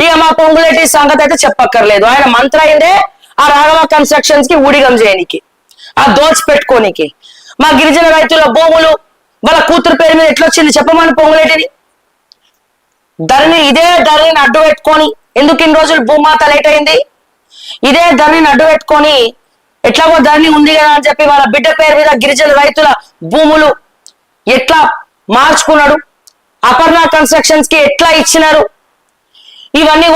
ఇక మా పొంగులేటి సంగతి అయితే చెప్పక్కర్లేదు. ఆయన మంత్ర అయిందే ఆ రాఘవ కన్స్ట్రక్షన్స్ కి ఊడిగం చేయనికి, ఆ దోచి పెట్టుకోనికి. మా గిరిజన రైతుల భూములు వాళ్ళ కూతురు పేరు మీద ఎట్లొచ్చింది చెప్పమని పొంగులేటిని. ఇదే ధరణిని అడ్డు పెట్టుకొని ఎందుకు ఇన్ని రోజులు భూమాత లేట్ అయింది? ఇదే ధరణిని అడ్డు పెట్టుకొని ఎట్లాగో ధరణి ఉంది కదా అని చెప్పి వాళ్ళ బిడ్డ పేరు మీద గిరిజన రైతుల భూములు ఎట్లా మార్చుకున్నాడు, అపర్ణ కన్స్ట్రక్షన్స్ కి ఎట్లా ఇచ్చినారు, ఇవన్నీ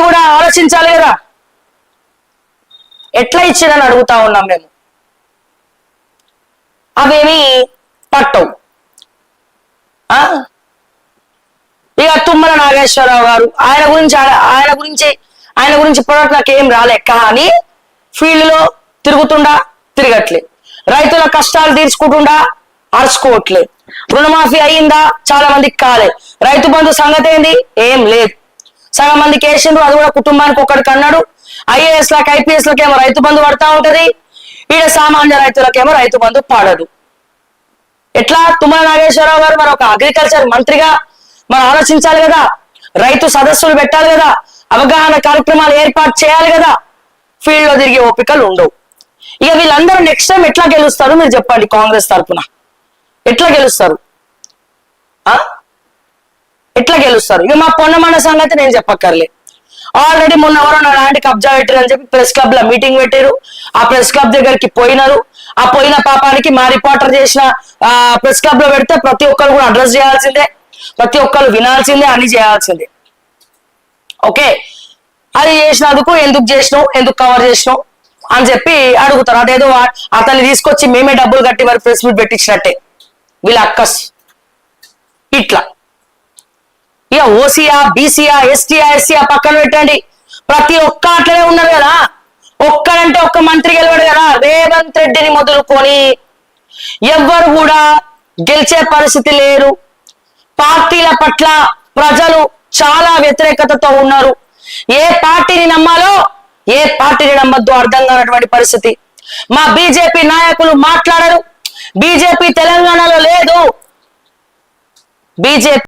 కూడా ఆలోచించాలి కదా. ఎట్లా ఇచ్చిందని అడుగుతా ఉన్నాం మేము. అవేమి పట్టవు. ఇక తుమ్మల నాగేశ్వరరావు గారు ఆయన గురించి ఇప్పటివరకు నాకేం రాలే, కానీ ఫీల్డ్ లో తిరగట్లే, రైతుల కష్టాలు తీర్చుకుంటుండా అరుచుకోవట్లే, రుణమాఫీ అయ్యిందా చాలా మందికి కాలే, రైతు బంధు సంగతి ఏంది ఏం లేదు, సగం మందికి వేసిండ్రు అది కూడా కుటుంబానికి ఒకటికి అన్నాడు. ఐఏఎస్ లకు ఐపీఎస్ లకేమో రైతు బంధు పడతా ఉంటది, ఈడ సామాన్య రైతులకేమో రైతు బంధు పడదు. ఎట్లా తుమ్మల నాగేశ్వరరావు గారు మరి ఒక అగ్రికల్చర్ మంత్రిగా మనం ఆలోచించాలి కదా, రైతు సదస్సులు పెట్టాలి కదా, అవగాహన కార్యక్రమాలు ఏర్పాటు చేయాలి కదా. ఫీల్డ్ లో తిరిగే ఓపికలు ఉండవు. ఇక వీళ్ళందరూ నెక్స్ట్ టైం ఎట్లా గెలుస్తారు మీరు చెప్పండి? కాంగ్రెస్ తరఫున ఎట్లా గెలుస్తారు? ఎట్లా గెలుస్తారు? ఇక మా పొన్నమన్న సంగతి నేను చెప్పక్కర్లే. ఆల్రెడీ మొన్న ఎవరో నా ల్యాండ్ కబ్జా పెట్టారు అని చెప్పి ప్రెస్ క్లబ్ లో మీటింగ్ పెట్టారు. ఆ ప్రెస్ క్లబ్ దగ్గరికి పోయినారు. ఆ పోయిన పాపానికి మా రిపోర్టర్ చేసిన ప్రెస్ క్లబ్ లో పెడితే ప్రతి ఒక్కరు కూడా అడ్రస్ చేయాల్సిందే, ప్రతి ఒక్కరు వినాల్సిందే, అన్ని చేయాల్సిందే. ఓకే, అది చేసినందుకు ఎందుకు చేసినావు, ఎందుకు కవర్ చేసినావు అని చెప్పి అడుగుతారు. అదేదో అతన్ని తీసుకొచ్చి మేమే డబ్బులు కట్టి మరి ప్రెస్ మీట్ పెట్టించినట్టే వీళ్ళ అక్కస్. ఇట్లా ఇక ఓసీయా, బీసీయా, ఎస్టీయా, ఎస్సీయా పక్కన పెట్టండి, ప్రతి ఒక్క అట్లనే ఉన్నారు కదా. ఒక్కడంటే ఒక్క మంత్రి గెలవాడు కదా. రేవంత్ రెడ్డిని మొదలుకొని ఎవ్వరు కూడా గెలిచే పరిస్థితి లేరు. పార్టీల పట్ల ప్రజలు చాలా వ్యతిరేకతతో ఉన్నారు. ఏ పార్టీని నమ్మాలో ఏ పార్టీని నమ్మద్దు అర్థం కానటువంటి పరిస్థితి. మా బీజేపీ నాయకులు మాట్లాడరు. బీజేపీ తెలంగాణలో లేదు. బీజేపీ